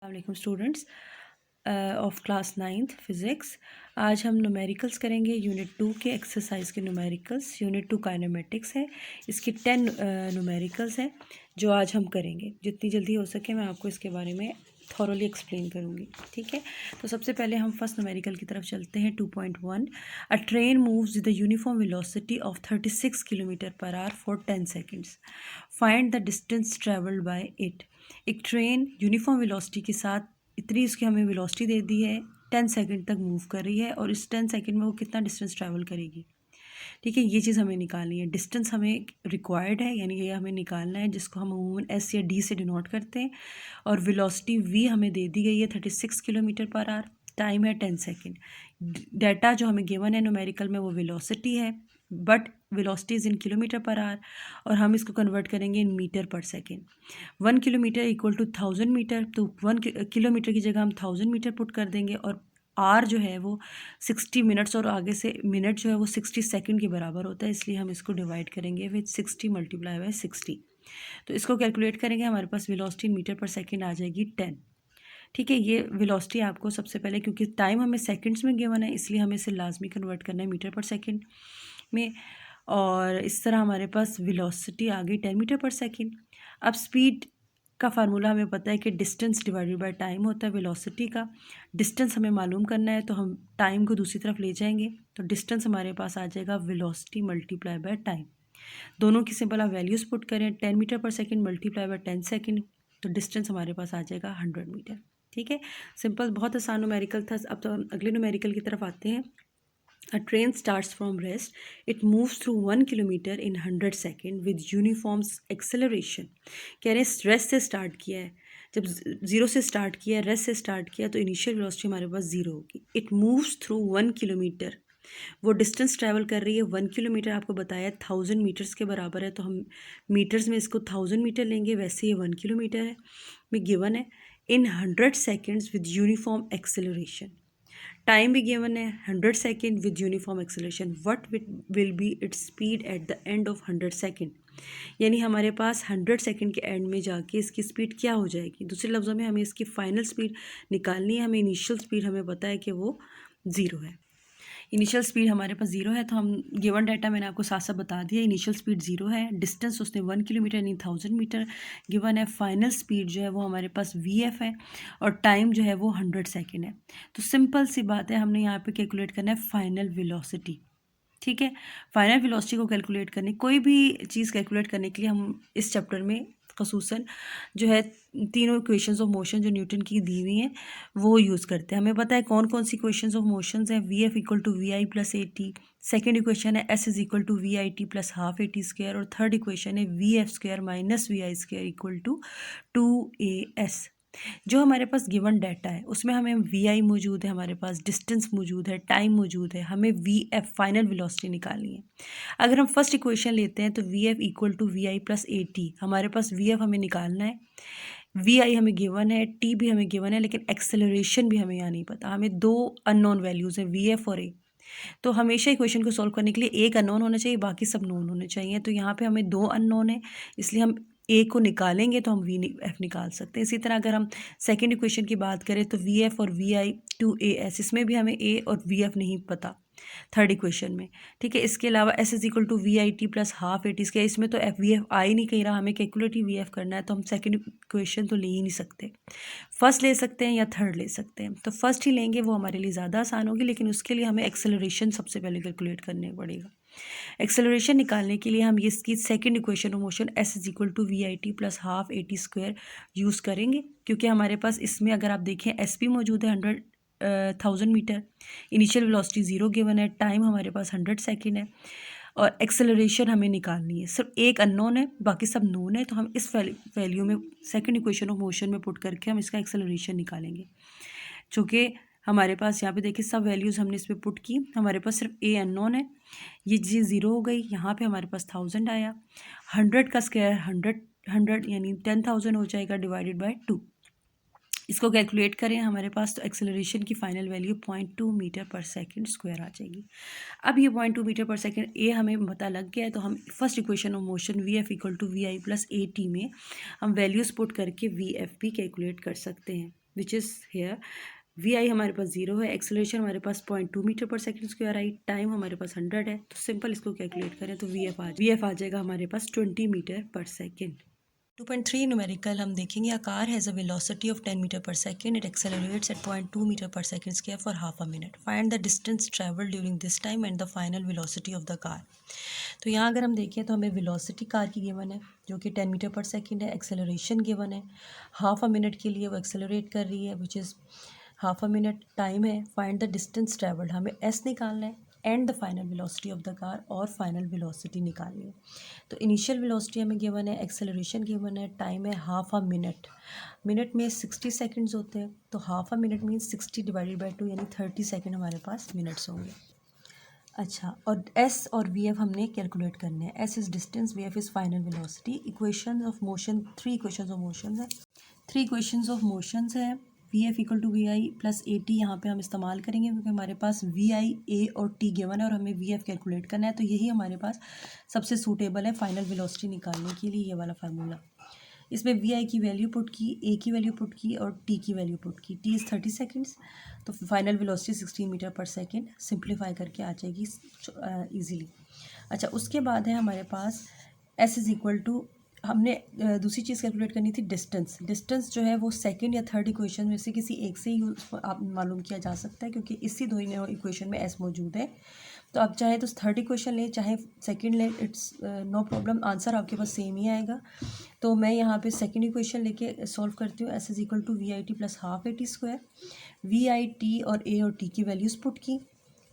वालेकुम students of class 9th physics. आज हम न्यूमेरिकल्स करेंगे यूनिट 2 के एक्सरसाइज के न्यूमेरिकल्स। यूनिट 2 काइनेमेटिक्स है, इसकी 10 न्यूमेरिकल्स हैं जो आज हम करेंगे। जितनी जल्दी हो सके मैं आपको इसके बारे में थॉरली एक्सप्लेन करूँगी, ठीक है। तो सबसे पहले हम फर्स्ट न्यूमेरिकल की तरफ चलते हैं। 2.1 अ train moves with the uniform velocity of 36 kilometre per hour for 10 seconds. Find the distance travelled by it. एक ट्रेन यूनिफॉर्म वेलोसिटी के साथ इतनी उसकी हमें वेलोसिटी दे दी है, 10 सेकंड तक मूव कर रही है और इस 10 सेकंड में वो कितना डिस्टेंस ट्रैवल करेगी, ठीक है। ये चीज़ हमें निकालनी है। डिस्टेंस हमें रिक्वायर्ड है, यानी ये हमें निकालना है, जिसको हम अमूमन एस या डी से डिनोट करते हैं। और वेलोसिटी वी हमें दे दी गई है 36 किलोमीटर पर आवर, टाइम है 10 सेकेंड। डाटा जो हमें गिवन है न्यूमेरिकल में वो वेलोसिटी है, but velocity is in kilometre per hour और हम इसको कन्वर्ट करेंगे in metre per second. 1 kilometre equal to 1000 metre, तो 1 किलोमीटर की जगह हम 1000 मीटर पुट कर देंगे और आर जो है वो 60 मिनट्स और आगे से मिनट जो है वो 60 सेकंड के बराबर होता है, इसलिए हम इसको डिवाइड करेंगे विद 60 मल्टीप्लाई बाय 60। तो इसको कैलकुलेट करेंगे, हमारे पास वेलोसिटी मीटर पर सेकंड आ जाएगी 10, ठीक है। ये वेलोसिटी आपको सबसे पहले, क्योंकि टाइम हमें सेकंड्स में गिवन है, इसलिए हमें इसे लाजमी कन्वर्ट करना है मीटर पर सेकंड में। और इस तरह हमारे पास वेलोसिटी आ गई 10 मीटर पर सेकंड। अब स्पीड का फार्मूला हमें पता है कि डिस्टेंस डिवाइडेड बाय टाइम होता है वेलोसिटी का। डिस्टेंस हमें मालूम करना है तो हम टाइम को दूसरी तरफ ले जाएंगे, तो डिस्टेंस हमारे पास आ जाएगा वेलोसिटी मल्टीप्लाई बाय टाइम। दोनों की सिंपल आप वैल्यूज़ पुट करें, 10 मीटर पर सेकंड मल्टीप्लाई बाय 10 सेकंड, तो डिस्टेंस हमारे पास आ जाएगा 100 मीटर, ठीक है। सिंपल, बहुत आसान न्यूमेरिकल था। अब तो हम अगले न्यूमेरिकल की तरफ आते हैं। A train starts from rest. It moves through 1 kilometer in 100 seconds with uniform acceleration. कह रहे हैं रेस्ट से स्टार्ट किया है, जब ज़ीरो से स्टार्ट किया, रेस्ट से स्टार्ट किया, तो इनिशियल वेलोसिटी हमारे पास ज़ीरो होगी। इट मूव्स थ्रू 1 किलोमीटर, वो डिस्टेंस ट्रैवल कर रही है 1 किलोमीटर। आपको बताया 1000 मीटर्स के बराबर है, तो हम मीटर्स में इसको 1000 मीटर लेंगे, वैसे ये 1 किलोमीटर है में गिवन है। इन 100 seconds with uniform acceleration, time भी गिवन है 100 second with uniform acceleration. What will be its speed at the end of 100 second, यानी हमारे पास 100 सेकेंड के एंड में जाके इसकी स्पीड क्या हो जाएगी। दूसरे लफ्ज़ों में हमें इसकी फाइनल स्पीड निकालनी है। हमें इनिशियल स्पीड हमें पता है कि वो ज़ीरो है। इनिशियल स्पीड हमारे पास ज़ीरो है, तो हम गिवन डाटा मैंने आपको साथ साथ बता दिया। इनिशियल स्पीड ज़ीरो है, डिस्टेंस उसने 1 किलोमीटर यानी 1000 मीटर गिवन है। फाइनल स्पीड जो है वो हमारे पास वी.एफ है और टाइम जो है वो 100 सेकेंड है। तो सिंपल सी बात है, हमने यहाँ पे कैलकुलेट करना है फाइनल वेलोसिटी, ठीक है। फाइनल वेलोसिटी को कैलकुलेट करने, कोई भी चीज़ कैलकुलेट करने के लिए हम इस चैप्टर में खसूसन जो है तीनों इक्वेशंस ऑफ मोशन जो न्यूटन की दी हुई हैं वो यूज़ करते हैं। हमें पता है कौन कौन सी इक्वेशंस ऑफ मोशंस हैं। V F equal to we I plus A t, second equation है s is equal to we I T plus half A T square, और थर्ड इक्वेशन है V F square minus we I square equal to 2AS। जो हमारे पास given data है उसमें हमें we आई मौजूद है, हमारे पास डिस्टेंस मौजूद है, टाइम मौजूद है, हमें वी एफ फाइनल वेलोसिटी निकालनी है। अगर हम फर्स्ट इक्वेशन लेते हैं तो V F equal to we I plus A T, हमारे पास वी एफ हमें निकालना है, वी आई हमें गिवन है, टी भी हमें गिवन है, लेकिन एक्सेलरेशन भी हमें यहाँ नहीं पता। हमें दो अननोन वैल्यूज़ हैं वी एफ और ए, तो हमेशा इक्वेशन को सॉल्व करने के लिए एक अननोन होना चाहिए, बाकी सब नोन होने चाहिए। तो यहाँ पे हमें दो अननोन है, इसलिए हम ए को निकालेंगे तो हम वी एफ निकाल सकते हैं। इसी तरह अगर हम सेकेंड इक्वेशन की बात करें तो वी एफ और वी आई 2AS, इसमें भी हमें ए और वी एफ नहीं पता थर्ड इक्वेशन में, ठीक है। इसके अलावा S is equal to we I T plus half A T square, इसमें तो एफ वी एफ आ ही नहीं कह रहा, हमें कैलकुलेटिव वी एफ करना है, तो हम सेकेंड इक्वेशन तो ले ही नहीं सकते। फर्स्ट ले सकते हैं या थर्ड ले सकते हैं, तो फर्स्ट ही लेंगे, वो हमारे लिए ज़्यादा आसान होगी, लेकिन उसके लिए हमें एक्सेलरेशन सबसे पहले कैलकुलेट करने पड़ेगा। एक्सेलरेशन निकालने के लिए हम इसकी second equation of motion S is equal to we I T plus half A T square use करेंगे, क्योंकि हमारे पास इसमें अगर आप देखें एस पी मौजूद है 1000 metre, initial velocity zero given है, टाइम हमारे पास 100 सेकेंड है, और एक्सेलरेशन हमें निकालनी है। सिर्फ एक अननोन है, बाकी सब नोन है, तो हम इस वैल्यू में सेकंड इक्वेशन ऑफ मोशन में पुट करके हम इसका एक्सेलरेशन निकालेंगे। चूँकि हमारे पास यहाँ पे देखिए सब वैल्यूज़ हमने इस पर पुट की, हमारे पास सिर्फ ए अननोन है, ये चीज़ ज़ीरो हो गई। यहाँ पे हमारे पास 1000 आया, 100 का स्क्वायर 100 यानी 10,000 हो जाएगा डिवाइडेड बाय 2। इसको कैलकुलेट करें हमारे पास, तो एक्सेलरेशन की फाइनल वैल्यू 0.2 मीटर पर सेकंड स्क्वायर आ जाएगी। अब ये 0.2 मीटर पर सेकंड ए हमें पता लग गया है, तो हम first equation of motion V F equal to we I plus A T में हम वैल्यूज़ पुट करके वी एफ भी कैलकुलेट कर सकते हैं। Which is here. V I हमारे पास 0 है, एक्सेलरेशन हमारे पास 0.2 मीटर पर सेकेंड स्क्वायर आई, टाइम हमारे पास 100 है। तो सिंपल इसको कैलकुलेट करें तो वी एफ आ जाएगा हमारे पास 20 मीटर पर सेकेंड। 2.3 न्यूमेरिकल हम देखेंगे। A car has a velocity of 10 metre per second, it accelerates at 0.2 metre per second square for half a minute, find the distance travel during this time and the final velocity of the car. तो यहाँ अगर हम देखें तो हमें velocity car की given है जो कि 10 मीटर पर सेकेंड है, एक्सेलरेशन गिवन है, हाफ अ मिनट के लिए वो एक्सेलरेट कर रही है which is half a minute, time है, फाइंड द डिस्टेंस ट्रेवल्ड, हमें एस निकालना है and the final velocity of the car, और फाइनल वेलोसिटी निकालनी है। तो इनिशियल वेलोसिटी हमें गिवन है, एक्सेलरेशन गिवन है, टाइम है हाफ अ मिनट, मिनट में 60 सेकंड्स होते हैं, तो half a minute means 60 divided by 2 यानी 30 सेकंड हमारे पास मिनट्स होंगे। अच्छा, और एस और वी एफ हमने कैलकुलेट करने हैं। S is distance, V F is final velocity. Equation of motion, 3 equation of motion है, 3 इक्वेशंस ऑफ मोशंस है। V F equal to we I plus A T यहाँ पे हम इस्तेमाल करेंगे क्योंकि हमारे पास वी आई ए और टी गिवन है और हमें वी एफ कैलकुलेट करना है, तो यही हमारे पास सबसे सूटेबल है फाइनल वेलोसिटी निकालने के लिए, ये वाला फार्मूला। इसमें वी आई की वैल्यू पुट की, ए की वैल्यू पुट की और टी की वैल्यू पुट की। टी इज़ 30 सेकेंड्स, तो final velocity 16 metre per second, simplify करके आ जाएगी ईजीली। अच्छा, उसके बाद है हमारे पास एस इज़ इक्वल टू, हमने दूसरी चीज़ कैलकुलेट करनी थी डिस्टेंस। डिस्टेंस जो है वो सेकंड या थर्ड इक्वेशन में से किसी एक से ही आप मालूम किया जा सकता है क्योंकि इसी दो ही इक्वेशन में एस मौजूद है। तो आप चाहे तो थर्ड इक्वेशन लें चाहे सेकंड लें, इट्स नो प्रॉब्लम, आंसर आपके पास सेम ही आएगा। तो मैं यहाँ पे सेकंड इक्वेशन लेके सॉल्व करती हूँ। S is equal to we I T plus half A T square, V I T और ए और टी की वैल्यूज़ पुट की,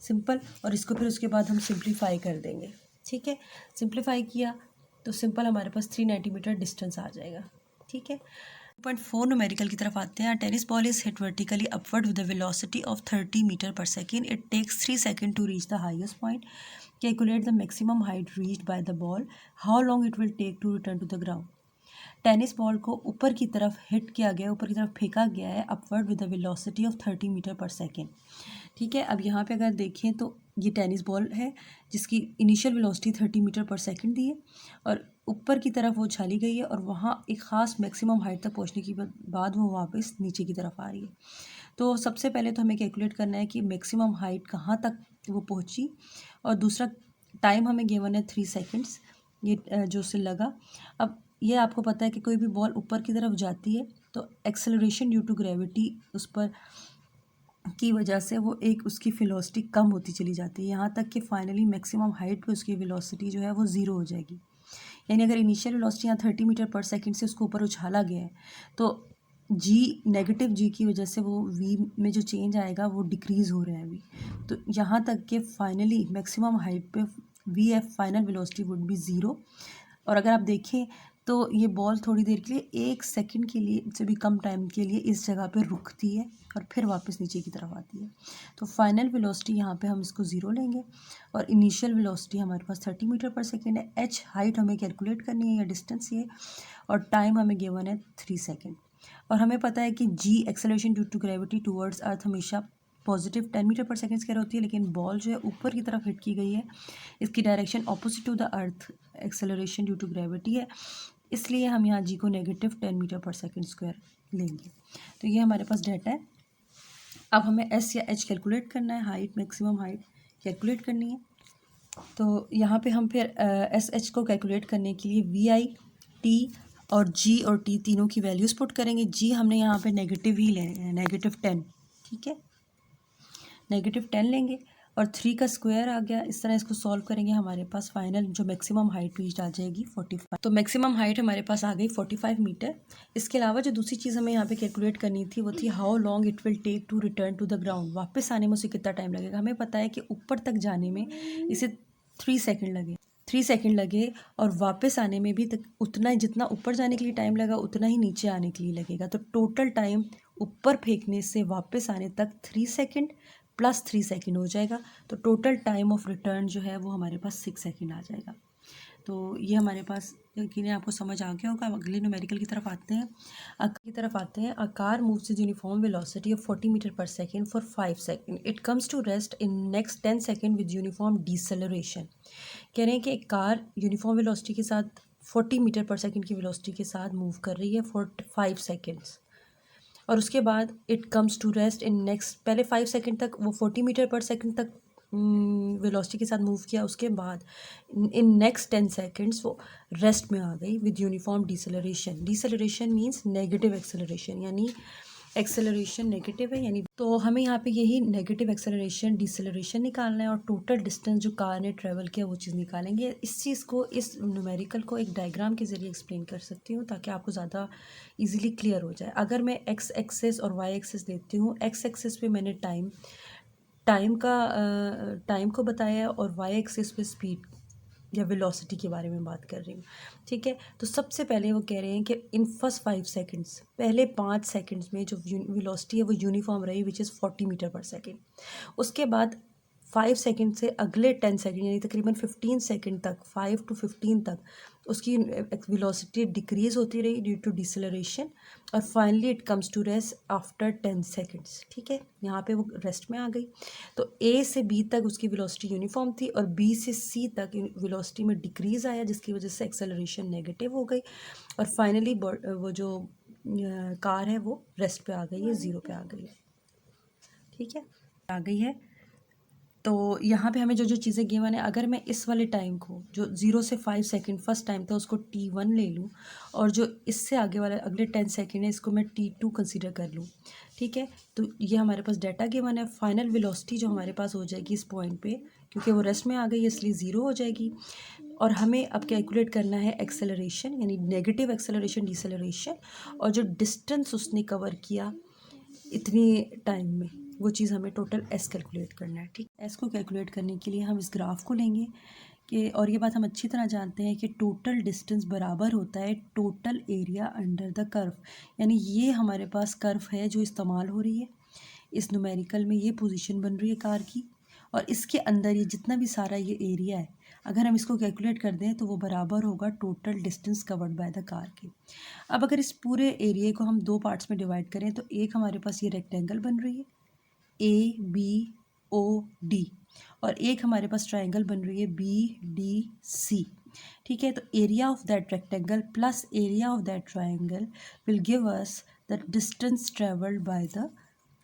सिंपल, और इसको फिर उसके बाद हम सिंप्लीफाई कर देंगे। ठीक है, सिंप्लीफाई किया तो सिंपल हमारे पास 390 मीटर डिस्टेंस आ जाएगा। ठीक है, 2.4 न्यूमेरिकल की तरफ आते हैं। Tennis ball is hit vertically upward with the velocity of 30 metre per second, it takes 3 second to reach the highest point, calculate the maximum height reached by the ball, how long it will take to return to the ground. Tennis ball को ऊपर की तरफ hit किया गया, ऊपर की तरफ फेंका गया है upward with the velocity of 30 metre per second. ठीक है, अब यहाँ पे अगर देखें तो ये टेनिस बॉल है जिसकी इनिशियल वेलोसिटी 30 मीटर पर सेकंड दी है और ऊपर की तरफ वो उछाली गई है और वहाँ एक ख़ास मैक्सिमम हाइट तक पहुँचने के बाद वो वापस नीचे की तरफ आ रही है। तो सबसे पहले तो हमें कैलकुलेट करना है कि मैक्सिमम हाइट कहाँ तक वो पहुँची, और दूसरा टाइम हमें गिवन है 3 सेकेंड्स, ये जो उससे लगा। अब ये आपको पता है कि कोई भी बॉल ऊपर की तरफ जाती है तो एक्सेलरेशन ड्यू टू ग्रेविटी उस पर की वजह से वो एक उसकी वेलोसिटी कम होती चली जाती है, यहाँ तक कि फाइनली मैक्सिमम हाइट पे उसकी वेलोसिटी जो है वो ज़ीरो हो जाएगी। यानी अगर इनिशियल वेलोसिटी यहाँ 30 मीटर पर सेकंड से उसको ऊपर उछाला गया है तो जी, नेगेटिव जी की वजह से वो वी में जो चेंज आएगा वो डिक्रीज़ हो रहा है अभी। तो यहाँ तक कि फाइनली मैक्सिमम हाइट पे V F final velocity would be zero. और अगर आप देखें तो ये बॉल थोड़ी देर के लिए 1 सेकंड के लिए से भी कम टाइम के लिए इस जगह पे रुकती है और फिर वापस नीचे की तरफ आती है। तो फाइनल वेलोसिटी यहाँ पे हम इसको ज़ीरो लेंगे और इनिशियल वेलोसिटी हमारे पास 30 मीटर पर सेकेंड है। एच हाइट हमें कैलकुलेट करनी है या डिस्टेंस ये, और टाइम हमें गिवन है 3 सेकेंड। और हमें पता है कि g acceleration due to gravity towards earth हमेशा positive 10 metre per second square होती है, लेकिन बॉल जो है ऊपर की तरफ हिट की गई है, इसकी direction opposite to the earth acceleration due to gravity है, इसलिए हम यहाँ जी को negative 10 metre per second square लेंगे। तो ये हमारे पास डाटा है। अब हमें एस या एच कैलकुलेट करना है, हाइट मैक्सिमम हाइट कैलकुलेट करनी है। तो यहाँ पे हम फिर एस एच को कैलकुलेट करने के लिए वी आई टी और जी और टी तीनों की वैल्यूज़ पुट करेंगे। जी हमने यहाँ पे नेगेटिव ही लेना है, -10। ठीक है, -10 लेंगे और 3 का स्क्वायर आ गया। इस तरह इसको सॉल्व करेंगे, हमारे पास फाइनल जो मैक्सिमम हाइट रीच आ जाएगी 45। तो मैक्सिमम हाइट हमारे पास आ गई 45 मीटर। इसके अलावा जो दूसरी चीज़ हमें यहाँ पे कैलकुलेट करनी थी वो थी how long it will take to return to the ground, वापस आने में उसे कितना टाइम लगेगा। हमें पता है कि ऊपर तक जाने में इसे 3 सेकेंड लगे, 3 सेकेंड लगे और वापस आने में भी उतना ही, जितना ऊपर जाने के लिए टाइम लगा उतना ही नीचे आने के लिए लगेगा। तो टोटल टाइम ऊपर फेंकने से वापस आने तक 3 सेकेंड प्लस 3 सेकेंड हो जाएगा। तो टोटल टाइम ऑफ रिटर्न जो है वो हमारे पास 6 सेकेंड आ जाएगा। तो ये हमारे पास यकीन आपको समझ आ गया होगा। अगले न्यूमेरिकल की तरफ आते हैं। A car moves with uniform velocity of 40 meter per second for 5 second, it comes to rest in next 10 second with uniform deceleration. कह रहे हैं कि एक कार यूनिफॉर्म वेलोसिटी के साथ 40 मीटर पर सेकेंड की वेलोसिटी के साथ मूव कर रही है फॉर 5 सेकेंड्स, और उसके बाद it comes to rest in next, पहले 5 सेकंड तक वो 40 मीटर पर सेकंड तक वेलोसिटी के साथ मूव किया, उसके बाद इन नेक्स्ट 10 सेकंड्स वो रेस्ट में आ गई with uniform deceleration. Deceleration means negative acceleration, यानी एक्सेलरेशन नेगेटिव है, यानी तो हमें यहाँ पे यही नेगेटिव एक्सेलरेशन डिसेलरेशन निकालना है और टोटल डिस्टेंस जो कार ने ट्रेवल किया वो चीज़ निकालेंगे। इस चीज़ को, इस न्यूमेरिकल को एक डायग्राम के ज़रिए एक्सप्लेन कर सकती हूँ ताकि आपको ज़्यादा इजीली क्लियर हो जाए। अगर मैं एक्स एक्सेस और वाई एक्सेस लेती हूँ, एक्स एक्सेस पे मैंने टाइम को बताया है और वाई एक्सिस पे स्पीड या वेलोसिटी के बारे में बात कर रही हूँ। ठीक है, तो सबसे पहले वो कह रहे हैं कि इन फर्स्ट 5 सेकंड्स, पहले 5 सेकंड्स में जो वेलोसिटी है वो यूनिफॉर्म रही विच इज़ 40 मीटर पर सेकंड। उसके बाद 5 सेकंड से अगले 10 सेकंड यानी तकरीबन 15 सेकंड तक, 5 to 15 तक उसकी वेलोसिटी डिक्रीज़ होती रही ड्यू टू डिसेलरेशन और finally it comes to rest after 10 seconds. ठीक है, यहाँ पे वो रेस्ट में आ गई। तो ए से बी तक उसकी वेलोसिटी यूनिफॉर्म थी और बी से सी तक वेलोसिटी में डिक्रीज़ आया जिसकी वजह से एक्सेलरेशन नेगेटिव हो गई और फाइनली वो जो कार है वो रेस्ट पे आ गई है, ज़ीरो पे आ गई है। ठीक है, आ गई है। तो यहाँ पे हमें जो जो चीज़ें गिवन है, अगर मैं इस वाले टाइम को जो 0 से 5 सेकंड फर्स्ट टाइम था उसको T1 ले लूँ और जो इससे आगे वाले अगले 10 सेकंड है इसको मैं T2 कंसीडर कर लूँ। ठीक है, तो ये हमारे पास डाटा गिवन है। फाइनल वेलोसिटी जो हमारे पास हो जाएगी इस पॉइंट पे, क्योंकि वो रेस्ट में आ गई इसलिए ज़ीरो हो जाएगी। और हमें अब कैलकुलेट करना है एक्सेलरेशन, यानी नेगेटिव एक्सेलरेशन डिसेलरेशन, और जो डिस्टेंस उसने कवर किया इतनी टाइम में, वो चीज़ हमें टोटल एस कैलकुलेट करना है। ठीक, एस को कैलकुलेट करने के लिए हम इस ग्राफ को लेंगे कि, और ये बात हम अच्छी तरह जानते हैं कि टोटल डिस्टेंस बराबर होता है total area under the curve, यानी ये हमारे पास कर्व है जो इस्तेमाल हो रही है इस न्यूमेरिकल में, ये पोजीशन बन रही है कार की, और इसके अंदर ये जितना भी सारा ये एरिया है अगर हम इसको कैलकुलेट कर दें तो वो बराबर होगा total distance covered by the car के। अब अगर इस पूरे एरिया को हम 2 पार्ट्स में डिवाइड करें तो एक हमारे पास ये रेक्टेंगल बन रही है ABOD, और एक हमारे पास ट्रायंगल बन रही है BDC। ठीक है, तो area of that rectangle plus area of that triangle will give us the distance travelled by the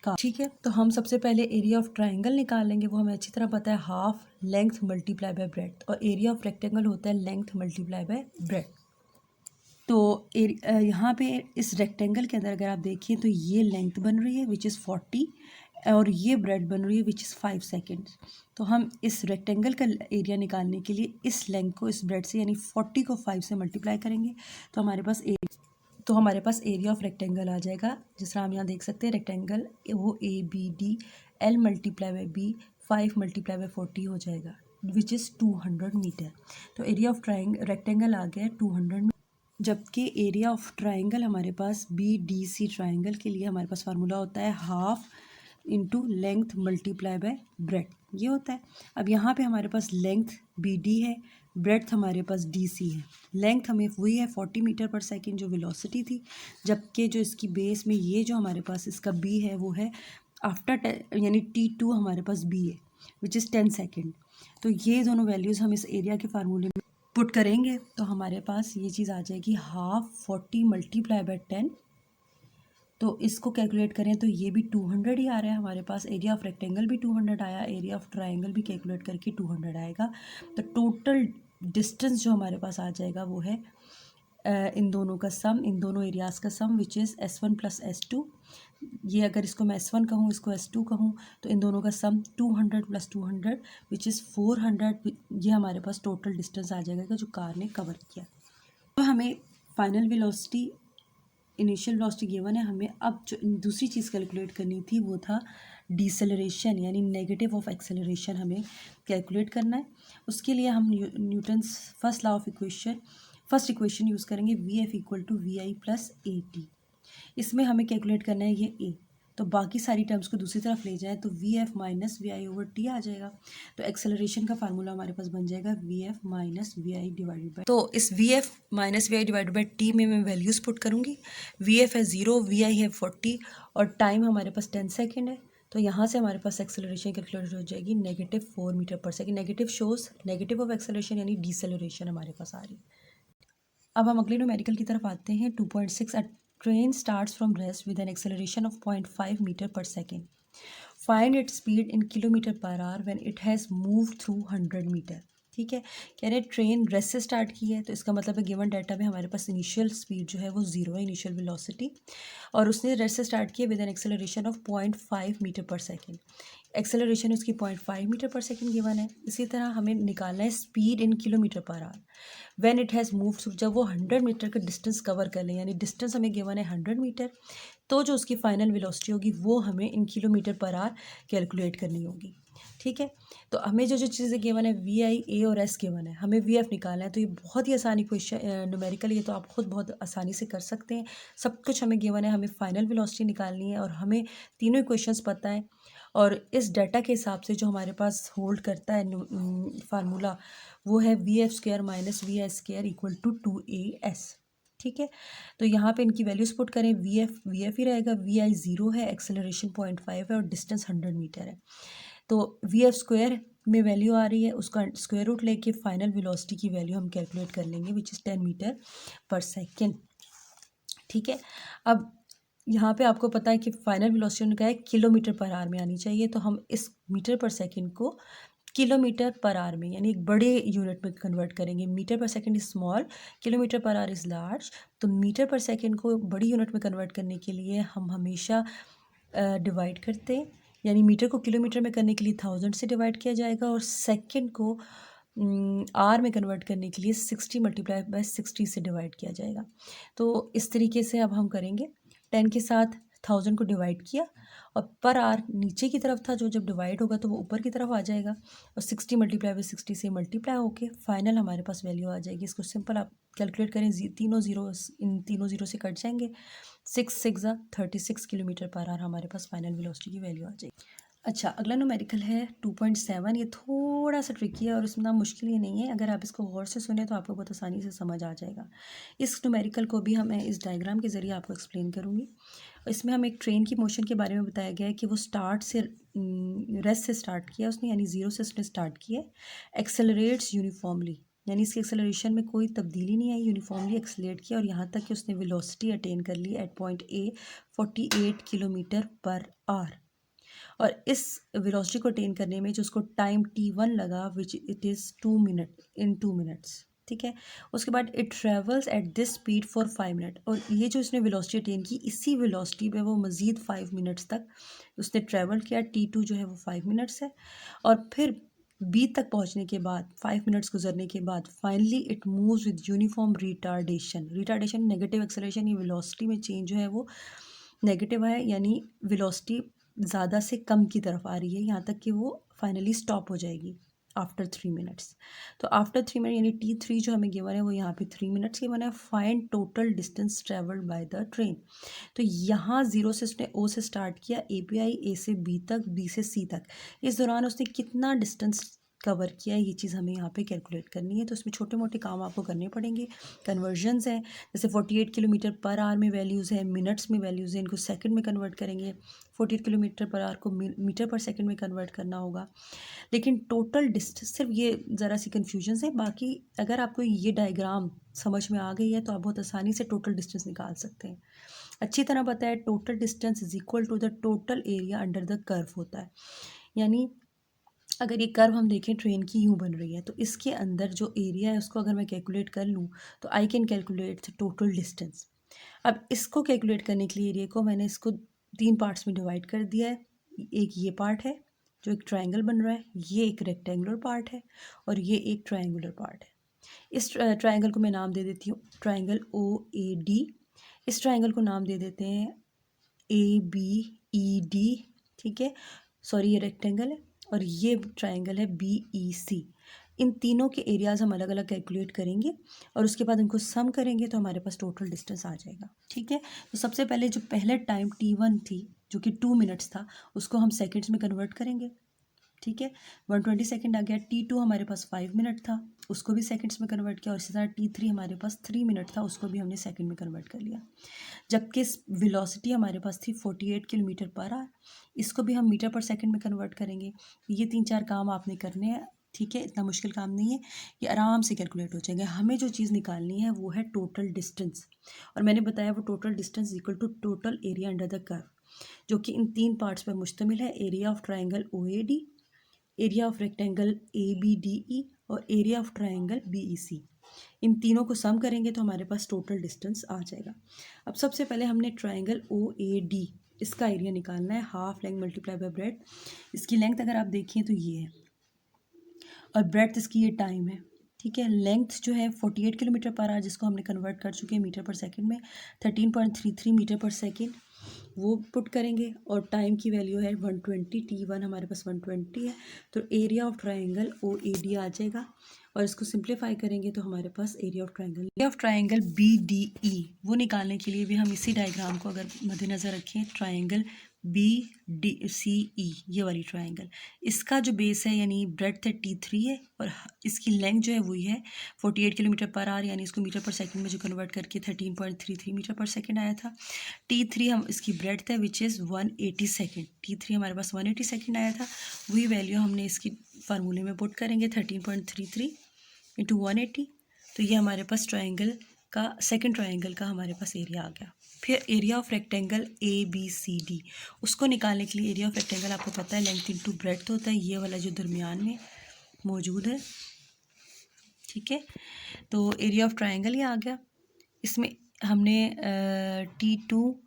car. ठीक है, तो हम सबसे पहले एरिया ऑफ ट्रायंगल निकालेंगे, वो हमें अच्छी तरह पता है, half length multiply by breadth, और एरिया ऑफ रेक्टेंगल होता है लेंथ मल्टीप्लाई बाय ब्रेड्थ। तो यहाँ पे इस रेक्टेंगल के अंदर अगर आप देखिए तो ये लेंथ बन रही है विच इज़ 40 और ये ब्रेड बन रही है विच इज़ 5 सेकेंड्स। तो हम इस रेक्टेंगल का एरिया निकालने के लिए इस लेंथ को इस ब्रेड से यानी 40 को 5 से मल्टीप्लाई करेंगे तो हमारे पास एरिया ऑफ रेक्टेंगल आ जाएगा। जिस तरह हम यहाँ देख सकते हैं रेक्टेंगल वो ABD L multiply by B 5 multiply by 40 हो जाएगा विच इज़ 200 मीटर। तो एरिया ऑफ रेक्टेंगल आ गया 200, जबकि एरिया ऑफ ट्रायंगल हमारे पास BDC ट्रायंगल के लिए हमारे पास फार्मूला होता है half into length multiply by breadth, ये होता है। अब यहाँ पे हमारे पास लेंथ BD है, ब्रेड्थ हमारे पास DC है। लेंथ हमें वही है 40 मीटर पर सेकेंड जो वेलोसिटी थी, जबकि जो इसकी बेस में ये जो हमारे पास इसका B है वो है आफ्टर यानी T2 हमारे पास B है विच इज़ 10 सेकेंड। तो ये दोनों वैल्यूज़ हम इस एरिया के फार्मूले में पुट करेंगे तो हमारे पास ये चीज़ आ जाएगी हाफ 40 मल्टीप्लाई बाय 10। तो इसको कैलकुलेट करें तो ये भी 200 ही आ रहा है हमारे पास। एरिया ऑफ रेक्टेंगल भी 200 आया, एरिया ऑफ ट्रायंगल भी कैलकुलेट करके 200 आएगा। तो टोटल डिस्टेंस जो हमारे पास आ जाएगा वो है इन दोनों का सम, इन दोनों एरियाज़ का सम which is S1 plus S2। ये अगर इसको मैं S1 कहूँ इसको S2 कहूँ तो इन दोनों का सम 200 प्लस 200 विच इज़ 400। ये हमारे पास टोटल डिस्टेंस आ जाएगा जो कार ने कवर किया। तो हमें final velocity, initial velocity given है, हमें अब जो दूसरी चीज़ कैलकुलेट करनी थी वो था डिसेलरेशन यानी नेगेटिव ऑफ एक्सेलरेशन हमें कैलकुलेट करना है। उसके लिए हम Newton's first law of equation, first equation use करेंगे VF equal to VI plus AT। इसमें हमें कैलकुलेट करना है ये A, तो बाकी सारी टर्म्स को दूसरी तरफ ले जाएं तो VF minus VI over T आ जाएगा। तो एक्सेलरेशन का फार्मूला हमारे पास बन जाएगा VF minus VI divided by, तो इस VF minus VI divided by T में मैं वैल्यूज़ पुट करूँगी। VF है 0, VI है 40 और टाइम हमारे पास 10 सेकेंड है। तो यहाँ से हमारे पास एक्सेलरेशन कैलकुलेट हो जाएगी -4 metre per second. Negative shows negative of acceleration यानी डिसेलरेशन हमारे पास आ रही है। अब हम अगले न्यूमेरिकल की तरफ आते हैं 2.6 train starts from rest with an acceleration of 0.5 metre per second. Find its speed in kilometre per hour when it has move through 100 meter. ठीक है, कह रहे ट्रेन रेस्ट से स्टार्ट की है, तो इसका मतलब है गिवन डाटा में हमारे पास इनिशियल स्पीड जो है वो ज़ीरो है, इनिशियल वेलोसिटी, और उसने रेस्ट से स्टार्ट किया with an acceleration of 0.5 metre per second. Acceleration उसकी 0.5 मीटर पर सेकेंड गिवन है. इसी तरह हमें निकालना है speed in kilometre per hour when it has move through. जब वो 100 मीटर का डिस्टेंस कवर कर लें, यानी डिस्टेंस हमें गिवन है 100 मीटर, तो जो उसकी फाइनल वेलोसिटी होगी वो हमें इन किलोमीटर पर आवर कैलकुलेट करनी होगी. ठीक है, तो हमें जो जो चीज़ें गिवन है वी आई ए और एस गिवन है, हमें वी एफ निकालना है. तो ये बहुत ही आसानी क्वेश्चन न्यूमेरिकल, ये तो आप खुद बहुत आसानी से कर सकते हैं. सब कुछ हमें गिवन है, हमें फाइनल वेलोसिटी निकालनी है और हमें तीनों इक्वेशंस पता है. और इस डाटा के हिसाब से जो हमारे पास होल्ड करता है फार्मूला, वो है V F square minus we I square equal to 2AS. ठीक है, तो यहाँ पे इनकी वैल्यूज पुट करें. वी एफ ही रहेगा, वी आई 0 है, एक्सेलरेशन 0.5 है और डिस्टेंस 100 मीटर है. तो वी एफ स्क्वायर में वैल्यू आ रही है, उसका स्क्वायर रूट लेके फाइनल वेलोसिटी की वैल्यू हम कैलकुलेट कर लेंगे which is 10 metre per second. ठीक है, अब यहाँ पे आपको पता है कि फाइनल वेलोसिटी उन्होंने कहा है किलोमीटर पर आवर में आनी चाहिए, तो हम इस मीटर पर सेकेंड को किलोमीटर पर आवर में, यानी एक बड़े यूनिट में कन्वर्ट करेंगे. Metre per second is small, kilometre per our is large. तो मीटर पर सेकेंड को बड़ी यूनिट में कन्वर्ट करने के लिए हम हमेशा डिवाइड करते हैं, यानी मीटर को किलोमीटर में करने के लिए 1000 से डिवाइड किया जाएगा और सेकेंड को आर में कन्वर्ट करने के लिए 60 मल्टीप्लाई बाय 60 से डिवाइड किया जाएगा. तो इस तरीके से अब हम करेंगे. 10 के साथ 1000 को डिवाइड किया और पर आर नीचे की तरफ था, जो जब डिवाइड होगा तो वो ऊपर की तरफ आ जाएगा और 60 मल्टीप्लाई बाय 60 से मल्टीप्लाई होके फाइनल हमारे पास वैल्यू आ जाएगी. इसको सिंपल आप कैलकुलेट करें, तीनों ज़ीरो इन तीनों ज़ीरो से कट जाएंगे. 6 × 36 किलोमीटर पर आवर हमारे पास फाइनल वेलोसिटी की वैल्यू आ जाएगी. अच्छा, अगला न्यूमेरिकल है 2.7. ये थोड़ा सा ट्रिकी है और इसमें मुश्किल ही नहीं है. अगर आप इसको गौर से सुने तो आपको बहुत आसानी से समझ आ जाएगा. इस न्यूमेरिकल को भी मैं इस डायग्राम के ज़रिए आपको एक्सप्लेन करूँगी. इसमें हमें एक ट्रेन की मोशन के बारे में बताया गया है कि वो स्टार्ट से रेस्ट से स्टार्ट किया उसने, यानी ज़ीरो से उसने स्टार्ट किया. एक्सेलरेट्स यूनिफॉर्मली, यानी इसकी एक्सेलरेशन में कोई तब्दीली नहीं आई, यूनिफॉर्मली एक्सेलरेट किया और यहाँ तक कि उसने वेलोसिटी अटेन कर ली at point A 48 kilometre per hour. और इस वेलोसिटी को अटेन करने में जो उसको टाइम T1 लगा which it is 2 minute in 2 minutes. ठीक है, उसके बाद it travels at this speed for 5 minute. और ये जो इसने वेलोसिटी अटेन की, इसी वेलोसिटी पे वो मज़ीद 5 मिनट्स तक उसने ट्रेवल किया. T2 जो है वो 5 मिनट्स है. और फिर बी तक पहुंचने के बाद 5 मिनट्स गुजरने के बाद finally it moves with uniform retardation. Retardation negative acceleration, ये वेलोसिटी में चेंज जो है वो नेगेटिव है, यानी वेलोसिटी ज़्यादा से कम की तरफ आ रही है, यहाँ तक कि वो फाइनली स्टॉप हो जाएगी आफ्टर 3 मिनट्स. तो आफ्टर 3 मिनट यानी T3 जो हमें गिवन है वो यहाँ पे 3 मिनट्स की बना है. Find total distance travelled by the train. तो यहाँ ज़ीरो से उसने ओ से स्टार्ट किया, API ए से बी तक, बी से सी तक. इस दौरान उसने कितना डिस्टेंस कवर किया है, ये चीज़ हमें यहाँ पे कैलकुलेट करनी है. तो इसमें छोटे मोटे काम आपको करने पड़ेंगे. कन्वर्जन्स हैं, जैसे 48 किलोमीटर पर आवर में वैल्यूज़ है, मिनट्स में वैल्यूज़ है, इनको सेकंड में कन्वर्ट करेंगे. 48 किलोमीटर पर आवर को मीटर पर सेकंड में कन्वर्ट करना होगा. लेकिन टोटल डिस्टेंस, सिर्फ ये ज़रा सी कन्फ्यूजन है. बाकी अगर आपको ये डायग्राम समझ में आ गई है तो आप बहुत आसानी से टोटल डिस्टेंस निकाल सकते हैं. अच्छी तरह पता है total distance is equal to the total area under the curve होता है. यानी अगर ये कर्व हम देखें ट्रेन की यूँ बन रही है, तो इसके अंदर जो एरिया है उसको अगर मैं कैलकुलेट कर लूँ तो I can calculate the total distance. अब इसको कैलकुलेट करने के लिए एरिया को मैंने इसको 3 पार्ट्स में डिवाइड कर दिया है. एक ये पार्ट है जो एक ट्रायंगल बन रहा है, ये एक रेक्टेंगुलर पार्ट है और ये एक ट्रायंगुलर पार्ट है. इस ट्रायंगल को मैं नाम दे देती हूँ ट्रायंगल OAD. इस ट्रायंगल को नाम दे देते हैं ABED. ठीक है, सॉरी ये रेक्टेंगल है और ये ट्रायंगल है BEC. इन तीनों के एरियाज़ हम अलग अलग कैलकुलेट करेंगे और उसके बाद उनको सम करेंगे तो हमारे पास टोटल डिस्टेंस आ जाएगा. ठीक है, तो सबसे पहले जो पहले टाइम T1 थी जो कि 2 मिनट्स था, उसको हम सेकंड्स में कन्वर्ट करेंगे. ठीक है, 120 सेकंड आ गया. T2 हमारे पास 5 मिनट था, उसको भी सेकंड्स में कन्वर्ट किया. और इसी तरह T3 हमारे पास 3 मिनट था, उसको भी हमने सेकंड में कन्वर्ट कर लिया. जबकि वेलोसिटी हमारे पास थी 48 किलोमीटर पर आवर, इसको भी हम मीटर पर सेकंड में कन्वर्ट करेंगे. ये 3-4 काम आपने करने हैं ठीक है, इतना मुश्किल काम नहीं है, ये आराम से कैलकुलेट हो जाएगा। हमें जो चीज़ निकालनी है वो है टोटल डिस्टेंस, और मैंने बताया वो total distance equal to total area under the curve, जो कि इन 3 पार्ट्स पर मुश्तमिल है। Area of triangle O A D, area of rectangle A B D E और area of triangle B E C. इन तीनों को सम करेंगे तो हमारे पास टोटल डिस्टेंस आ जाएगा। अब सबसे पहले हमने ट्राइंगल ओ ए डी, इसका एरिया निकालना है, half length multiply by bread. इसकी लेंथ अगर आप देखें तो ये है, और ब्रेड्थ इसकी ये टाइम है। ठीक है, लेंथ जो है 48 किलोमीटर पर आवर, जिसको हमने कन्वर्ट कर चुके हैं मीटर पर सेकंड में, 13.33 मीटर पर सेकंड वो पुट करेंगे, और टाइम की वैल्यू है 120, T1 हमारे पास 120 है। तो area of triangle O A D आ जाएगा, और इसको सिंप्लीफाई करेंगे तो हमारे पास area of triangle B D E, वो निकालने के लिए भी हम इसी डायग्राम को अगर मद्देनज़र रखें, ट्राइंगल बी डी सी ई, ये वाली ट्राइंगल, इसका जो बेस है यानी ब्रेड्थ है T3 है, और इसकी लेंथ जो है वही है 48 किलोमीटर पर आवर, यानी इसको मीटर पर सेकंड में जो कन्वर्ट करके 13.33 मीटर पर सेकंड आया था। T3 हम इसकी ब्रेड्थ है विच इज़ 180 सेकेंड, T3 हमारे पास 180 सेकेंड आया था। वही वैल्यू हमने इसकी फार्मूले में पुट करेंगे, 13.33 इंटू 180, तो ये हमारे पास ट्राइंगल का, सेकंड ट्राइंगल का हमारे पास एरिया आ गया। फिर area of rectangle A B C D, उसको निकालने के लिए एरिया ऑफ रेक्टेंगल आपको पता है लेंथ इंटू ब्रेड्थ होता है, ये वाला जो दरमियान में मौजूद है। ठीक है, तो एरिया ऑफ ट्राइंगल ये आ गया। इसमें हमने T2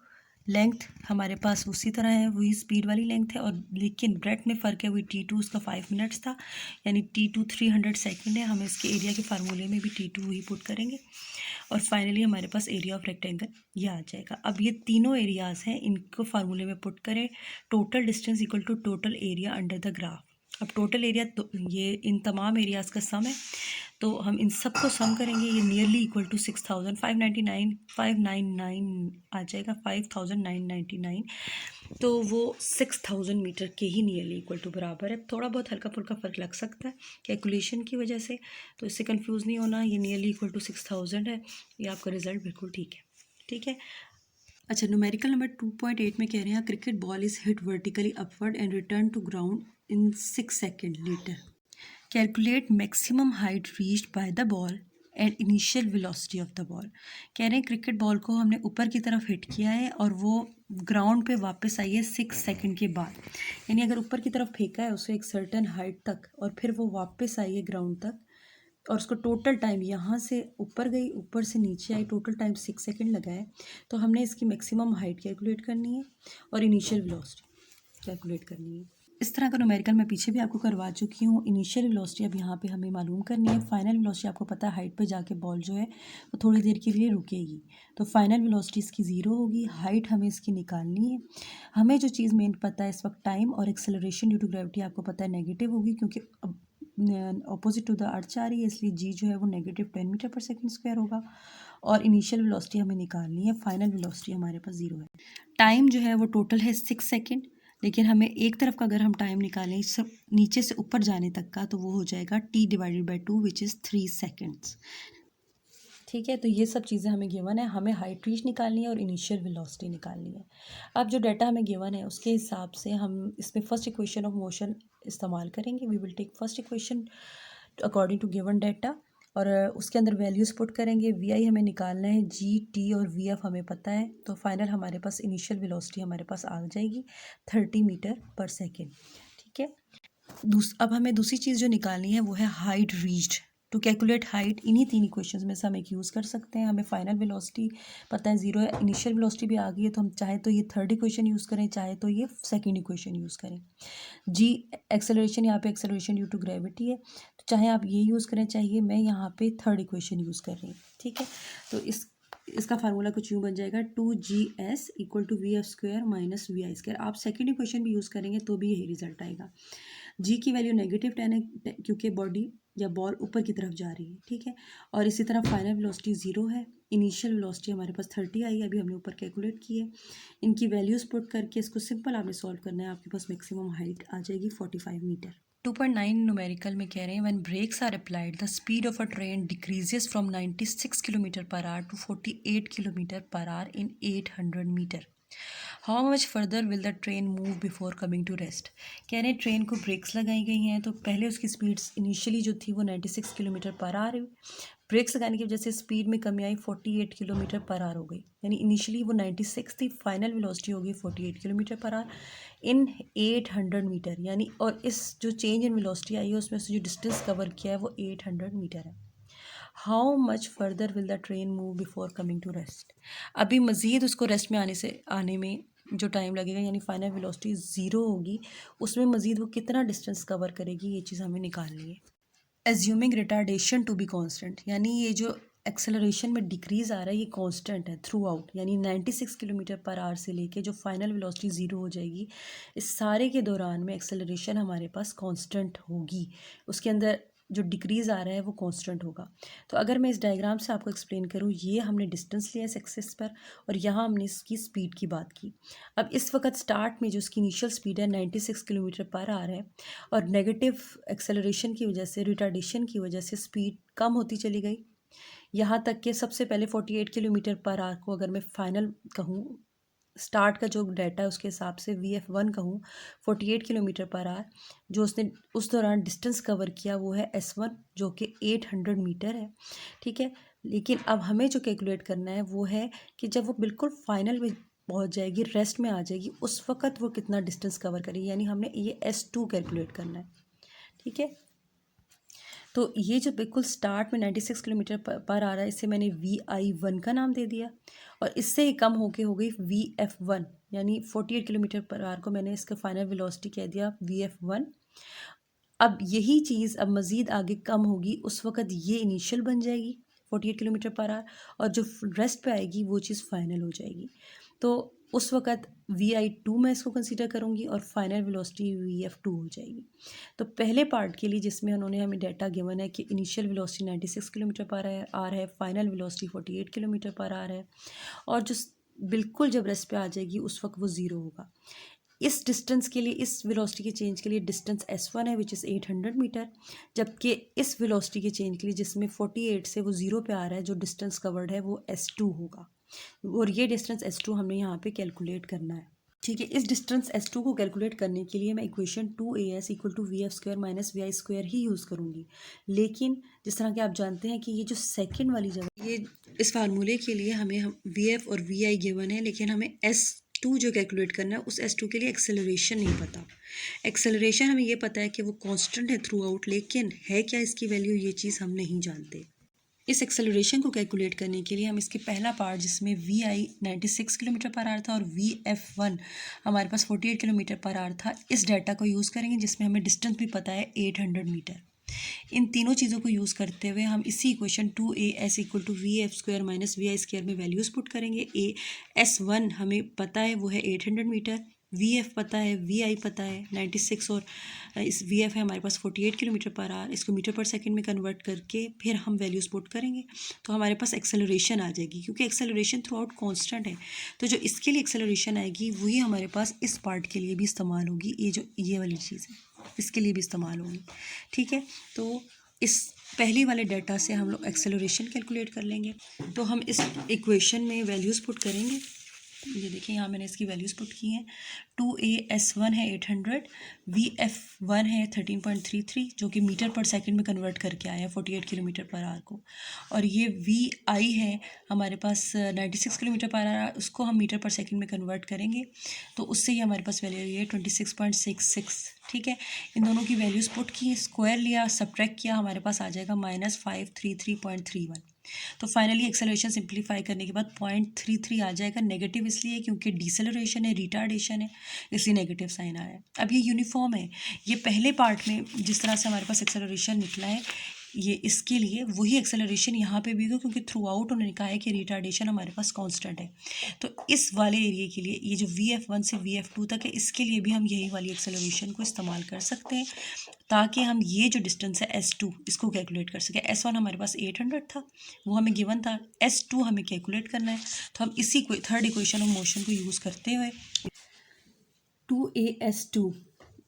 लेंथ हमारे पास उसी तरह है, वही स्पीड वाली लेंथ है, और लेकिन ब्रेड्थ में फ़र्क है, वही T2 उसका 5 मिनट्स था, यानी T2 300 सेकेंड है। हम इसके एरिया के फार्मूले में भी T2 ही पुट करेंगे, और फाइनली हमारे पास एरिया ऑफ रेक्टेंगल ये आ जाएगा। अब ये तीनों एरियाज़ हैं, इनको फार्मूले में पुट करें, total distance equal to total area under the graph. अब टोटल एरिया तो ये इन तमाम एरियाज़ का सम है, तो हम इन सब को सम करेंगे, ये नियरली इक्वल टू 599 आ जाएगा, 5999, तो वो 6000 मीटर के ही नियरली इक्वल टू बराबर है। थोड़ा बहुत हल्का फुल्का फ़र्क लग सकता है कैलकुलेशन की वजह से, तो इससे कंफ्यूज नहीं होना, ये नियरली इक्वल टू 6000 है, ये आपका रिजल्ट बिल्कुल ठीक है। ठीक है, अच्छा, न्यूमेरिकल नंबर 2.8 में कह रहे हैं cricket ball is hit vertically upward and return to ground in 6 second later. Calculate maximum height reached by the ball and initial velocity of the ball. कह रहे हैं क्रिकेट बॉल को हमने ऊपर की तरफ हिट किया है और वो ग्राउंड पे वापस आई है 6 सेकंड के बाद, यानी अगर ऊपर की तरफ फेंका है उसे एक सर्टेन हाइट तक, और फिर वो वापस आई है ग्राउंड तक, और उसको टोटल टाइम यहाँ से ऊपर गई, ऊपर से नीचे आई, टोटल टाइम 6 सेकंड लगा है। तो हमने इसकी मैक्सिमम हाइट कैलकुलेट करनी है और इनिशियल वेलोसिटी कैलकुलेट करनी है। इस तरह का न्यूमेरिकल मैं पीछे भी आपको करवा चुकी हूँ। इनिशियल वेलोसिटी अब यहाँ पे हमें मालूम करनी है। फाइनल वेलोसिटी आपको पता है हाइट पे जाके बॉल जो है वो थोड़ी देर के लिए रुकेगी, तो फाइनल वेलोसिटी इसकी 0 होगी। हाइट हमें इसकी निकालनी है। हमें जो चीज़ मेन पता है इस वक्त टाइम और एक्सेलरेशन ड्यू टू ग्रेविटी आपको पता है नेगेटिव होगी, क्योंकि अब ऑपोजिट टू द अर्थ जा रही है, इसलिए जी जो है वो -10 मीटर पर सेकंड स्क्वायर होगा। और इनिशियल वेलोसिटी हमें निकालनी है, फाइनल वेलोसिटी हमारे पास 0 है। टाइम जो है वो टोटल है 6 सेकंड, लेकिन हमें एक तरफ का अगर हम टाइम निकालें सब नीचे से ऊपर जाने तक का, तो वो हो जाएगा T/2 विच इज़ 3 सेकेंड्स। ठीक है, तो ये सब चीज़ें हमें गिवन है। हमें हाइट रीच निकालनी है और इनिशियल वेलोसिटी निकालनी है। अब जो डाटा हमें गिवन है उसके हिसाब से हम इसमें फर्स्ट इक्वेशन ऑफ मोशन इस्तेमाल करेंगे। We will take first equation according to given data, और उसके अंदर वैल्यूज़ पुट करेंगे। वी आई हमें निकालना है, जी टी और वी एफ हमें पता है, तो फाइनल हमारे पास इनिशियल वेलोसिटी हमारे पास आ जाएगी 30 मीटर पर सेकेंड। ठीक है, अब हमें दूसरी चीज़ जो निकालनी है वो है height reached. To calculate height इन्हीं 3 इक्वेशंस में से हम एक यूज़ कर सकते हैं। हमें फाइनल वेलोसिटी पता है 0 है, इनिशियल वेलोसिटी भी आ गई है, तो हम चाहे तो ये थर्ड इक्वेशन यूज़ करें, चाहे तो ये सेकंड इक्वेशन यूज़ करें। जी एक्सेलरेशन, यहाँ पे एक्सेलरेशन ड्यू टू ग्रेविटी है, तो चाहे आप ये यूज़ करें, चाहिए मैं यहाँ पे थर्ड इक्वेशन यूज़ कर रही हूँ। ठीक है, तो इसका फार्मूला कुछ यूँ बन जाएगा 2GS equal to VF² minus VI²। आप सेकेंड इक्वेशन भी यूज़ करेंगे तो भी यही रिजल्ट आएगा। जी की वैल्यू -10 है, क्योंकि बॉडी या बॉल ऊपर की तरफ जा रही है। ठीक है, और इसी तरह फाइनल वेलोसिटी 0 है, इनिशियल वेलोसिटी हमारे पास 30 आई है, अभी हमने ऊपर कैलकुलेट की है। इनकी वैल्यूज़ पुट करके इसको सिंपल आपने सॉल्व करना है, आपके पास मैक्सिमम हाइट आ जाएगी 45 मीटर। 2.9 न्यूमेरिकल में कह रहे हैं when brakes are applied the speed of a train decreases from 96 kilometre per hour to 48 kilometre per hour in 800 metre. How much further will the train move before coming to rest. कह रहे train को breaks लगाई गई हैं, तो पहले उसकी speeds initially जो थी वो 96 किलोमीटर पर आवर, ब्रेक्स लगाने की वजह से स्पीड में कमी आई, 48 किलोमीटर पर आवर हो गई। यानी इनिशियली वो 96 थी, फाइनल वेलोसिटी हो गई 48 kilometre per hour in 800 metre. यानी और इस जो चेंज इन वेलोसिटी आई है उसमें से जो डिस्टेंस कवर किया है वो 800 मीटर है। How much further will the train move before coming to rest. अभी मज़ीद उसको रेस्ट में आने में जो टाइम लगेगा, यानी फाइनल वेलोसिटी ज़ीरो होगी, उसमें मज़ीद वो कितना डिस्टेंस कवर करेगी, ये चीज़ हमें निकालनी है। Assuming retardation to be constant, यानी ये जो एक्सेलरेशन में डिक्रीज़ आ रहा है ये कांस्टेंट है थ्रू आउट, यानी 96 किलोमीटर पर आवर से लेके जो फाइनल वेलोसिटी ज़ीरो हो जाएगी, इस सारे के दौरान में एक्सेलरेशन हमारे पास कांस्टेंट होगी। उसके अंदर जो डिक्रीज़ आ रहा है वो कांस्टेंट होगा। तो अगर मैं इस डायग्राम से आपको एक्सप्लेन करूँ, ये हमने डिस्टेंस लिया इस एक्सिस पर और यहाँ हमने इसकी स्पीड की बात की। अब इस वक्त स्टार्ट में जो इसकी इनिशियल स्पीड है 96 किलोमीटर पर आवर है, और नेगेटिव एक्सेलरेशन की वजह से, रिटार्डेशन की वजह से स्पीड कम होती चली गई, यहाँ तक कि सबसे पहले 48 किलोमीटर पर आवर को अगर मैं फाइनल कहूँ, स्टार्ट का जो डाटा है उसके हिसाब से VF1 कहूँ 48 किलोमीटर पर आवर, जो उसने उस दौरान डिस्टेंस कवर किया वो है S1 जो कि 800 मीटर है। ठीक है, लेकिन अब हमें जो कैलकुलेट करना है वो है कि जब वो बिल्कुल फाइनल में पहुंच जाएगी, रेस्ट में आ जाएगी, उस वक्त वो कितना डिस्टेंस कवर करेगी, यानी हमने ये S2 कैलकुलेट करना है। ठीक है, तो ये जो बिल्कुल स्टार्ट में 96 किलोमीटर पर आ रहा है, इसे मैंने VI1 का नाम दे दिया, और इससे ही कम होके हो गई VF1, यानी 48 किलोमीटर पर आवर को मैंने इसका फाइनल वेलोसिटी कह दिया VF1। अब यही चीज़ अब मज़ीद आगे कम होगी, उस वक़्त ये इनिशियल बन जाएगी 48 किलोमीटर पर आवर, और जो रेस्ट पे आएगी वो चीज़ फाइनल हो जाएगी। तो उस वक़्त VI2 मैं इसको कंसीडर करूँगी और फाइनल वेलोसिटी VF2 हो जाएगी। तो पहले पार्ट के लिए जिसमें उन्होंने हमें डाटा गिवन है कि initial velocity 96 kilometre per hour है, final velocity 48 kilometre per hour है, और जो बिल्कुल जब रेस्ट पे आ जाएगी उस वक्त वो ज़ीरो होगा। इस डिस्टेंस के लिए, इस वेलोसिटी के चेंज के लिए डिस्टेंस S1 है विच इज़ 800 मीटर, जबकि इस वेलोसिटी के चेंज के लिए जिसमें 48 से वो ज़ीरो पे आ रहा है, जो डिस्टेंस कवर्ड है वो S2 होगा, और ये डिस्टेंस S2 हमने यहाँ पे कैलकुलेट करना है। ठीक है, इस डिस्टेंस S2 को कैलकुलेट करने के लिए मैं equation 2AS equal to VF² minus VI square ही यूज़ करूँगी, लेकिन जिस तरह कि आप जानते हैं कि ये जो सेकंड वाली जगह, ये इस फार्मूले के लिए हमें VF और VI गिवन है, लेकिन हमें S2 जो कैलकुलेट करना है उस S2 के लिए एक्सेलरेशन नहीं पता। एक्सेलरेशन हमें ये पता है कि वो कांस्टेंट है थ्रू आउट, लेकिन है क्या इसकी वैल्यू, ये चीज़ हम नहीं जानते। इस एक्सेलरेशन को कैलकुलेट करने के लिए हम इसके पहला पार्ट जिसमें VI 96 किलोमीटर पर आवर था और VF1 हमारे पास 48 किलोमीटर पर आवर था, इस डाटा को यूज़ करेंगे जिसमें हमें डिस्टेंस भी पता है 800 मीटर। इन तीनों चीज़ों को यूज़ करते हुए हम इसी equation 2AS equal to VF² minus VI square में वैल्यूज़ पुट करेंगे। S1 हमें पता है वो है 800 मीटर, VF पता है, VI पता है 96, और इस VF है हमारे पास 48 किलोमीटर पर आवर, इसको मीटर पर सेकंड में कन्वर्ट करके फिर हम वैल्यूज़ पुट करेंगे तो हमारे पास एक्सेलरेशन आ जाएगी, क्योंकि एक्सेलरेशन थ्रू आउट कॉन्स्टेंट है। तो जो इसके लिए एक्सेलरेशन आएगी वही हमारे पास इस पार्ट के लिए भी इस्तेमाल होगी, ये वाली चीज़ है इसके लिए भी इस्तेमाल होगी। ठीक है, तो इस पहले वाले डाटा से हम लोग एक्सेलरेशन कैलकुलेट कर लेंगे। तो हम इस इक्वेशन में वैल्यूज़ पुट करेंगे, ये देखिए यहाँ मैंने इसकी वैल्यूज़ पुट की हैं। 2AS1 है 800, VF1 है 13.33 जो कि मीटर पर सेकंड में कन्वर्ट करके आया है 48 किलोमीटर पर आवर को, और ये VI है हमारे पास 96 किलोमीटर पर आवर, उसको हम मीटर पर सेकंड में कन्वर्ट करेंगे तो उससे ही हमारे पास वैल्यू ये 26.66। ठीक है, इन दोनों की वैल्यूज़ पुट की, स्क्वायर लिया, सब्ट्रैक्ट किया, हमारे पास आ जाएगा -533.31। तो फाइनली एक्सेलरेशन सिंप्लीफाई करने के बाद 0.33 आ जाएगा। नेगेटिव इसलिए क्योंकि डिसेलरेशन है, रिटार्डेशन है, इसलिए नेगेटिव साइन आया है। अब ये यूनिफॉर्म है, ये पहले पार्ट में जिस तरह से हमारे पास एक्सेलरेशन निकला है, ये इसके लिए वही एक्सेलरेशन यहाँ पे भी होगा, क्योंकि थ्रू आउट उन्होंने कहा है कि रिटार्डेशन हमारे पास कांस्टेंट है। तो इस वाले एरिया के लिए, ये जो VF1 से VF2 तक है, इसके लिए भी हम यही वाली एक्सेलरेशन को इस्तेमाल कर सकते हैं, ताकि हम ये जो डिस्टेंस है S2 इसको कैलकुलेट कर सकें। S1 हमारे पास 800 था, वो हमें गिवन था, S2 हमें कैलकुलेट करना है, तो हम इसी थर्ड इक्वेशन ऑफ मोशन को यूज़ करते हुए 2AS2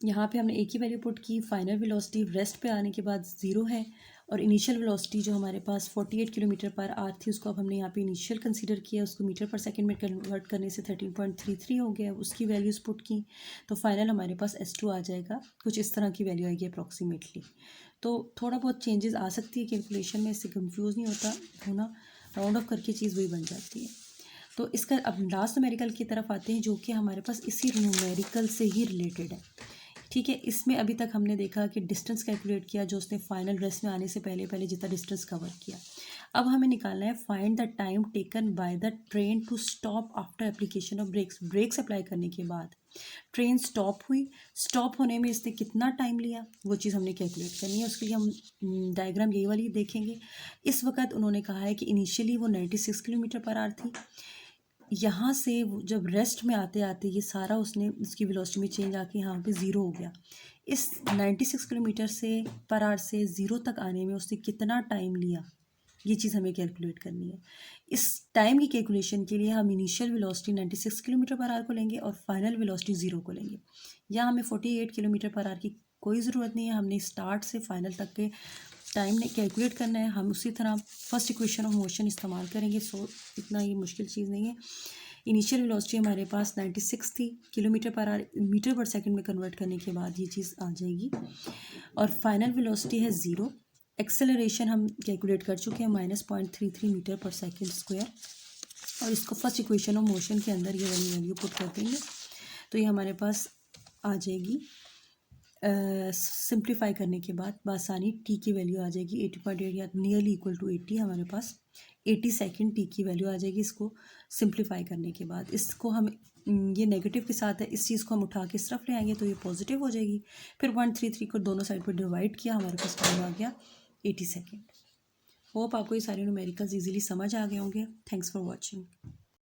यहाँ पे हमने एक ही वैल्यू पुट की, फाइनल वेलोसिटी रेस्ट पे आने के बाद ज़ीरो है, और इनिशियल वेलोसिटी जो हमारे पास 48 किलोमीटर पर आवर थी, उसको अब हमने यहाँ पे इनिशियल कंसीडर किया, उसको मीटर पर सेकंड में कन्वर्ट करने से 13.33 हो गया, उसकी वैल्यूज़ पुट की, तो फाइनल हमारे पास S2 आ जाएगा, कुछ इस तरह की वैल्यू आएगी अप्रॉक्सीमेटली। तो थोड़ा बहुत चेंजेस आ सकती है कैलकुलेशन में, इससे कंफ्यूज नहीं होना, राउंड ऑफ करके चीज़ वही बन जाती है। तो इसका अब लास्ट न्यूमेरिकल की तरफ आते हैं, जो कि हमारे पास इसी न्यूमेरिकल से ही रिलेटेड है। ठीक है, इसमें अभी तक हमने देखा कि डिस्टेंस कैलकुलेट किया, जो उसने फाइनल रेस्ट में आने से पहले पहले जितना डिस्टेंस कवर किया। अब हमें निकालना है find the time taken by the train to stop after application of brakes. Brakes apply करने के बाद ट्रेन स्टॉप हुई, स्टॉप होने में इसने कितना टाइम लिया, वो चीज़ हमने कैलकुलेट करनी है। उसके लिए हम डायग्राम यही वाली देखेंगे। इस वक्त उन्होंने कहा है कि इनिशियली वो 96 किलोमीटर पर आवर थी, यहाँ से जब रेस्ट में आते आते ये सारा उसने उसकी वेलोसिटी में चेंज आके यहाँ पे ज़ीरो हो गया। इस 96 किलोमीटर से पर आवर से ज़ीरो तक आने में उसने कितना टाइम लिया, ये चीज़ हमें कैलकुलेट करनी है। इस टाइम की कैलकुलेशन के लिए हम initial velocity 96 kilometre per our को लेंगे और फाइनल वेलोसिटी ज़ीरो को लेंगे। यहाँ हमें 48 किलोमीटर पर आवर की कोई ज़रूरत नहीं है, हमने स्टार्ट से फाइनल तक के टाइम ने कैलकुलेट करना है। हम उसी तरह फर्स्ट इक्वेशन ऑफ मोशन इस्तेमाल करेंगे, सो इतना ये मुश्किल चीज़ नहीं है। इनिशियल वेलोसिटी हमारे पास 96 थी, किलोमीटर पर आवर मीटर पर सेकंड में कन्वर्ट करने के बाद ये चीज़ आ जाएगी, और फाइनल वेलोसिटी है ज़ीरो। एक्सेलरेशन हम कैलकुलेट कर चुके हैं -0.33 मीटर पर सेकंड स्क्वायर, और इसको फर्स्ट इक्वेशन ऑफ मोशन के अंदर ये वाली वैल्यू पुट कर देंगे, तो ये हमारे पास आ जाएगी। सिंप्लीफाई करने के बाद बासानी टी की वैल्यू आ जाएगी 80.8 या नियरली इक्वल टू 80, हमारे पास 80 सेकेंड टी की वैल्यू आ जाएगी। इसको सिंप्लीफाई करने के बाद इसको हम ये नेगेटिव के साथ है, इस चीज़ को हम उठा के इस तरफ ले आएंगे तो ये पॉजिटिव हो जाएगी। फिर 133 को दोनों साइड पर डिवाइड किया, हमारे पास टाइम आ गया 80 सेकेंड। होप आपको ये सारे न्यूमेरिकल्स ईजिली समझ आ गए होंगे। Thanks for watching.